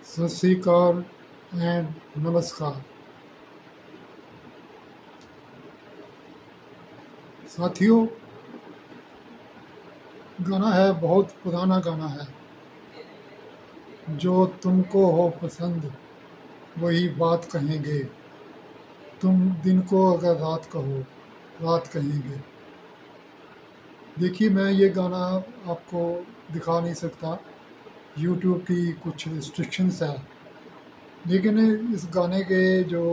सत श्री अकाल एंड नमस्कार साथियों। गाना है, बहुत पुराना गाना है। जो तुमको हो पसंद वही बात कहेंगे, तुम दिन को अगर रात कहो रात कहेंगे। देखिए, मैं ये गाना आपको दिखा नहीं सकता, यूट्यूब की कुछ रिस्ट्रिक्शंस है। लेकिन इस गाने के जो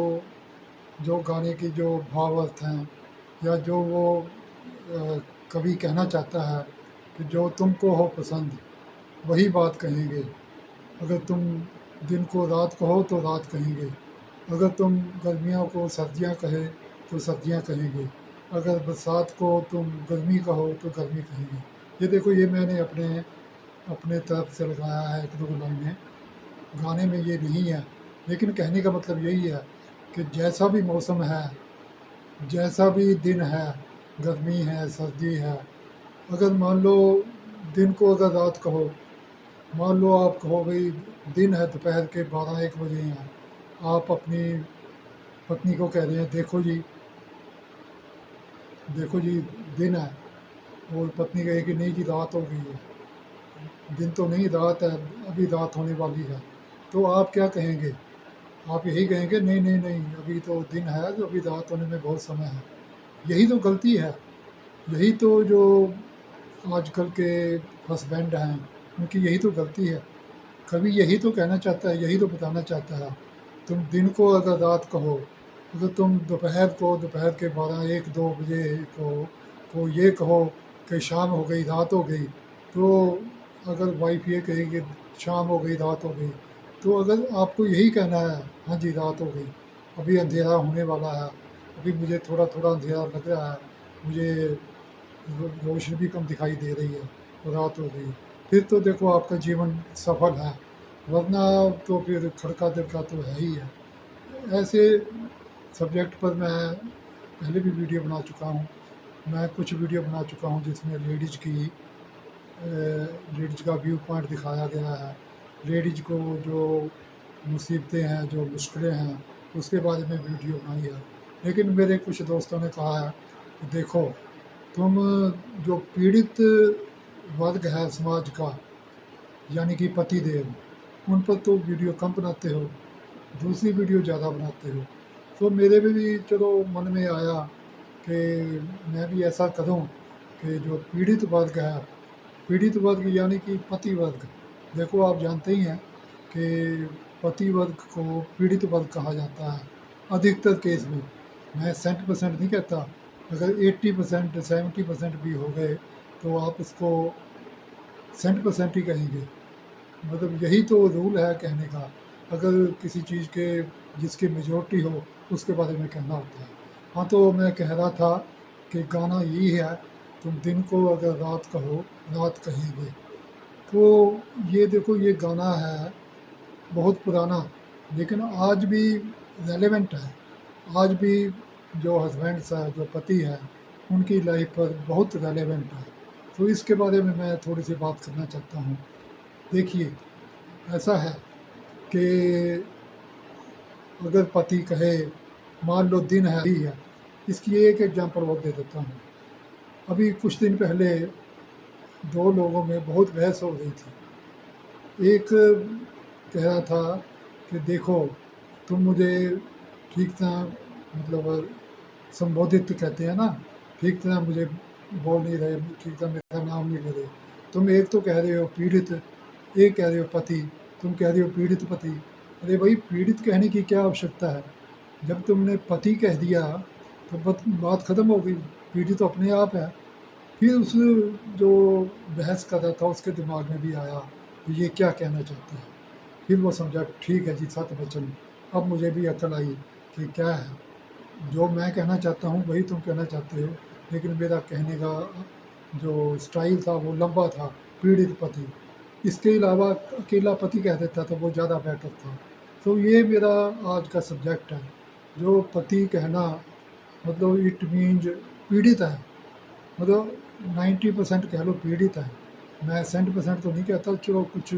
जो गाने की जो भाव अर्थ हैं, या जो वो कवि कहना चाहता है कि जो तुमको हो पसंद वही बात कहेंगे। अगर तुम दिन को रात कहो तो रात कहेंगे, अगर तुम गर्मियों को सर्दियाँ कहे तो सर्दियाँ कहेंगे, अगर बरसात को तुम गर्मी कहो तो गर्मी कहेंगे। ये देखो, ये मैंने अपने अपने तरफ से लगाया है एक दो लाइनें। गाने में ये नहीं है, लेकिन कहने का मतलब यही है कि जैसा भी मौसम है, जैसा भी दिन है, गर्मी है सर्दी है, अगर मान लो दिन को अगर रात कहो, मान लो आप कहो भाई दिन है, दोपहर के 12-1 बजे हैं, आप अपनी पत्नी को कह रहे हैं देखो जी दिन है, और पत्नी कहे कि नहीं जी रात हो गई है। दिन तो नहीं, रात है, अभी रात होने वाली है। तो आप क्या कहेंगे? आप यही कहेंगे नहीं नहीं नहीं, अभी तो दिन है, तो अभी रात होने में बहुत समय है। यही तो गलती है। यही तो जो आजकल के हस्बैंड हैं, उनकी यही तो गलती है। कवि यही तो कहना चाहता है, यही तो बताना चाहता है। तुम दिन को अगर रात कहो, अगर तुम दोपहर को दोपहर के 12-1-2 बजे को ये कहो कि शाम हो गई रात हो गई, तो अगर वाइफ ये कहेगी शाम हो गई रात हो गई, तो अगर आपको यही कहना है हाँ जी रात हो गई, अभी अंधेरा होने वाला है, अभी मुझे थोड़ा थोड़ा अंधेरा लग रहा है, मुझे रोशनी भी कम दिखाई दे रही है, और रात हो गई, फिर तो देखो आपका जीवन सफल है। वरना तो फिर खड़का दड़का तो है ही है। ऐसे सब्जेक्ट पर मैं पहले भी वीडियो बना चुका हूँ। मैं कुछ वीडियो बना चुका हूँ जिसमें लेडीज़ का व्यू पॉइंट दिखाया गया है। लेडीज़ को जो मुसीबतें हैं, जो मुश्किलें हैं, उसके बारे में वीडियो बनाई है। लेकिन मेरे कुछ दोस्तों ने कहा है कि देखो, तुम जो पीड़ित वर्ग है समाज का, यानी कि पति देव, उन पर तो वीडियो कम बनाते हो, दूसरी वीडियो ज़्यादा बनाते हो। तो मेरे भी चलो मन में आया कि मैं भी ऐसा करूं कि जो पीड़ित वर्ग है, पीड़ित वर्ग यानी कि पति वर्ग, देखो आप जानते ही हैं कि पति वर्ग को पीड़ित वर्ग कहा जाता है अधिकतर केस में। मैं 100% नहीं कहता, अगर 80% 70% भी हो गए तो आप उसको 100% ही कहेंगे। मतलब यही तो रूल है कहने का। अगर किसी चीज़ के जिसकी मेजोरिटी हो उसके बारे में कहना होता है। हाँ, तो मैं कह रहा था कि गाना यही है, तुम दिन को अगर रात कहो रात कहेंगे। तो ये देखो, ये गाना है बहुत पुराना, लेकिन आज भी रेलेवेंट है। आज भी जो हस्बैंड्स हैं, जो पति हैं, उनकी लाइफ पर बहुत रेलेवेंट है। तो इसके बारे में मैं थोड़ी सी बात करना चाहता हूँ। देखिए, ऐसा है कि अगर पति कहे, मान लो दिन है ही है, इसकी एक एग्जांपल और दे देता हूँ। अभी कुछ दिन पहले दो लोगों में बहुत बहस हो रही थी। एक कह रहा था कि देखो, तुम मुझे ठीक तरह, मतलब संबोधित कहते हैं ना, ठीक तरह मुझे बोल नहीं रहे, ठीक तरह मेरा नाम नहीं ले रहे। तुम एक तो कह रहे हो पीड़ित, एक कह रहे हो पति, तुम कह रहे हो पीड़ित पति। अरे भाई, पीड़ित कहने की क्या आवश्यकता है? जब तुमने पति कह दिया तो बात ख़त्म हो गई। पीड़ित तो अपने आप है। फिर उस जो बहस कर रहा था उसके दिमाग में भी आया कि ये क्या कहना चाहते हैं। फिर वो समझा ठीक है जी, सत वचन। अब मुझे भी अकल आई कि क्या है, जो मैं कहना चाहता हूँ वही तुम कहना चाहते हो, लेकिन मेरा कहने का जो स्टाइल था वो लंबा था, पीड़ित पति। इसके अलावा अकेला पति कह देता तो वो ज़्यादा बेटर था। तो ये मेरा आज का सब्जेक्ट है। जो पति कहना, मतलब इट मीन्स पीड़ित है, मतलब 90% कह लो पीड़ित है। मैं 100% तो नहीं कहता, चलो कुछ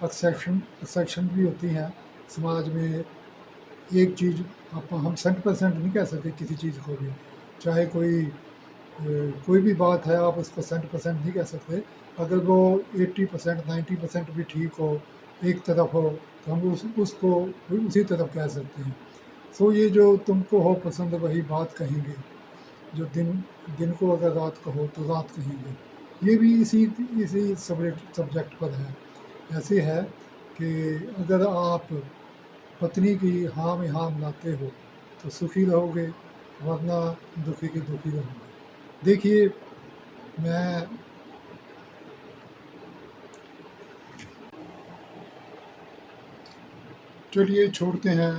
एक्सेप्शन भी होती हैं समाज में। एक चीज़ आप हम 100% नहीं कह सकते किसी चीज़ को भी, चाहे कोई भी बात है आप उसको 100% नहीं कह सकते। अगर वो 80% 90% भी ठीक हो, एक तरफ हो, तो हम उसको उसी तरफ कह सकते हैं। सो ये जो तुमको हो पसंद वही बात कहेंगे, जो दिन दिन को अगर रात को हो तो रात कहेंगे, ये भी इसी इसी सब्जेक्ट पर है। ऐसे है कि अगर आप पत्नी की हाँ में हाँ मिलाते हो तो सुखी रहोगे, वरना दुखी के दुखी रहोगे। देखिए, मैं चलिए छोड़ते हैं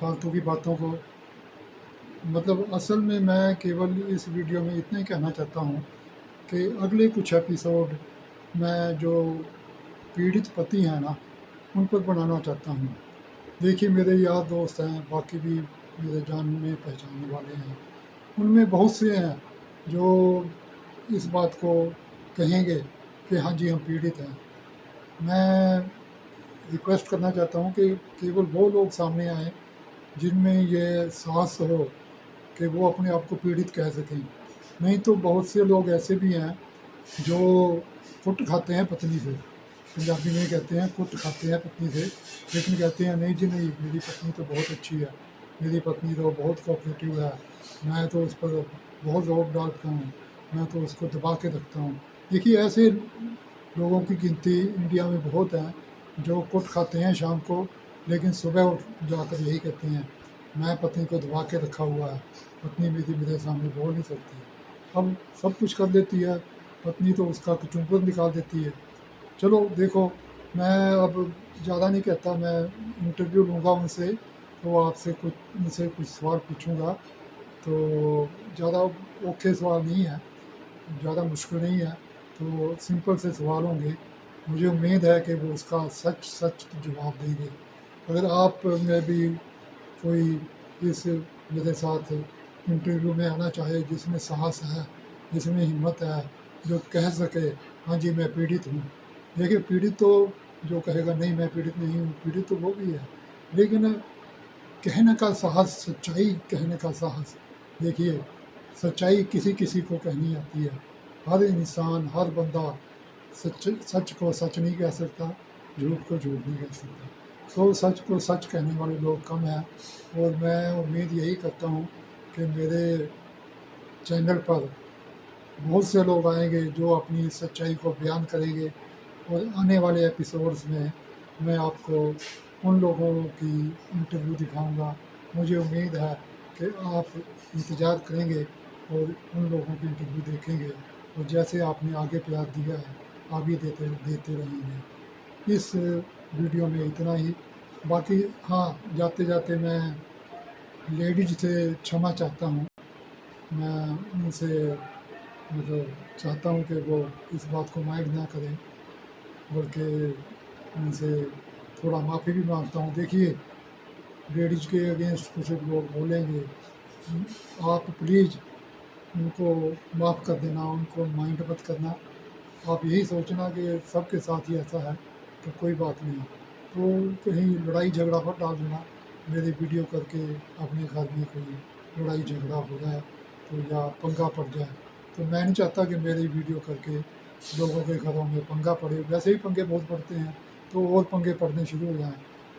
फालतू की बातों को। मतलब असल में मैं केवल इस वीडियो में इतना ही कहना चाहता हूँ कि अगले कुछ एपिसोड मैं जो पीड़ित पति हैं ना, उन पर बनाना चाहता हूँ। देखिए, मेरे यार दोस्त हैं, बाकी भी मेरे जानने पहचानने वाले हैं, उनमें बहुत से हैं जो इस बात को कहेंगे कि हाँ जी हम पीड़ित हैं। मैं रिक्वेस्ट करना चाहता हूँ कि केवल वो लोग सामने आएँ जिनमें ये साहस हो कि वो अपने आप को पीड़ित कह सकें। नहीं तो बहुत से लोग ऐसे भी हैं जो कुट खाते हैं पत्नी से, पंजाबी में कहते हैं कुट खाते हैं पत्नी से, लेकिन कहते हैं नहीं जी नहीं, मेरी पत्नी तो बहुत अच्छी है, मेरी पत्नी तो बहुत कोऑपरेटिव है, मैं तो उस पर बहुत ज़ोर डालता हूँ, मैं तो उसको दबा के रखता हूँ। देखिए, ऐसे लोगों की गिनती इंडिया में बहुत है जो कुट खाते हैं शाम को, लेकिन सुबह उठ जाकर यही कहते हैं मैं पत्नी को दबा के रखा हुआ है, पत्नी मेरे सामने बोल नहीं सकती। अब सब कुछ कर देती है पत्नी, तो उसका कचूमर निकाल देती है। चलो देखो, मैं अब ज़्यादा नहीं कहता, मैं इंटरव्यू लूँगा उनसे, तो आपसे कुछ उनसे कुछ सवाल पूछूँगा। तो ज़्यादा ओखे सवाल नहीं है, ज़्यादा मुश्किल नहीं है, तो सिंपल से सवाल होंगे। मुझे उम्मीद है कि वो उसका सच सच जवाब देंगे। अगर आप में भी कोई इस मेरे साथ इंटरव्यू में आना चाहे, जिसमें साहस है, जिसमें हिम्मत है, जो कह सके हाँ जी मैं पीड़ित हूँ। देखिए, पीड़ित तो जो कहेगा नहीं मैं पीड़ित नहीं हूँ, पीड़ित तो वो भी है, लेकिन कहने का साहस, सच्चाई कहने का साहस। देखिए, सच्चाई किसी किसी को कहनी आती है। हर इंसान, हर बंदा सच को सच नहीं कह सकता, झूठ को झूठ नहीं कह सकता। तो सच को सच कहने वाले लोग कम हैं, और मैं उम्मीद यही करता हूँ कि मेरे चैनल पर बहुत से लोग आएंगे जो अपनी सच्चाई को बयान करेंगे, और आने वाले एपिसोड्स में मैं आपको उन लोगों की इंटरव्यू दिखाऊंगा। मुझे उम्मीद है कि आप इंतज़ार करेंगे और उन लोगों की इंटरव्यू देखेंगे, और जैसे आपने आगे प्यार दिया है आगे देते देते रहेंगे। इस वीडियो में इतना ही। बाकी हाँ, जाते जाते मैं लेडीज से क्षमा चाहता हूँ। मैं उनसे मतलब चाहता हूँ कि वो इस बात को माइंड ना करें, बल्कि उनसे थोड़ा माफ़ी भी मांगता हूँ। देखिए, लेडीज के अगेंस्ट कुछ लोग बोलेंगे, आप प्लीज़ उनको माफ़ कर देना, उनको माइंड मत करना। आप यही सोचना कि सबके साथ ही ऐसा है तो कोई बात नहीं, तो कहीं लड़ाई झगड़ा मत डाल देना। मेरे वीडियो करके अपने घर में कोई लड़ाई झगड़ा हो जाए तो, या पंगा पड़ जाए, तो मैं नहीं चाहता कि मेरी वीडियो करके लोगों के घरों में पंगा पड़े। वैसे ही पंगे बहुत पड़ते हैं, तो और पंगे पड़ने शुरू हो जाएँ,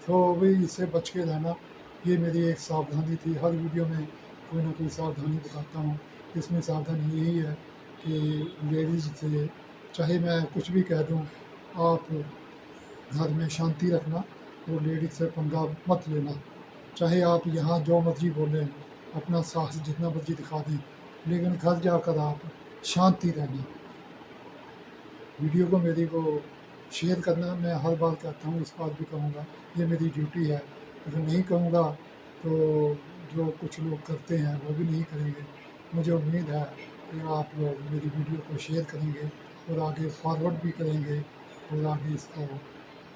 तो भी इससे बच के रहना। ये मेरी एक सावधानी थी। हर वीडियो में कोई ना कोई सावधानी बताता हूँ। इसमें सावधानी यही है कि लेडीज़ से चाहे मैं कुछ भी कह दूँ, आप घर में शांति रखना, और लेडीज से पंगा मत लेना। चाहे आप यहाँ जो मर्जी बोलें, अपना साहस जितना मर्जी दिखा दें, लेकिन घर जाकर आप शांति रहना। वीडियो को मेरी को शेयर करना, मैं हर बार कहता हूँ, इस बार भी कहूँगा, ये मेरी ड्यूटी है। अगर नहीं कहूँगा तो जो कुछ लोग करते हैं वो भी नहीं करेंगे। मुझे उम्मीद है कि आप लोग मेरी वीडियो को शेयर करेंगे और आगे फॉरवर्ड भी करेंगे, और आगे इसको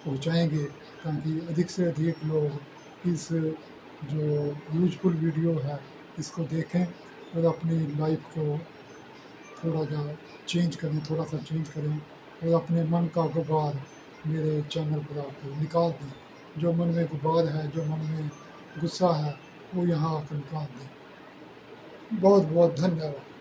पहुँचाएँगे, ताकि अधिक से अधिक लोग इस जो यूज़फुल वीडियो है इसको देखें और अपनी लाइफ को थोड़ा सा चेंज करें, थोड़ा सा चेंज करें, और अपने मन का गुबार मेरे चैनल पर आकर निकाल दें। जो मन में गुबार है, जो मन में गुस्सा है, वो यहाँ आकर निकाल दें। बहुत बहुत धन्यवाद।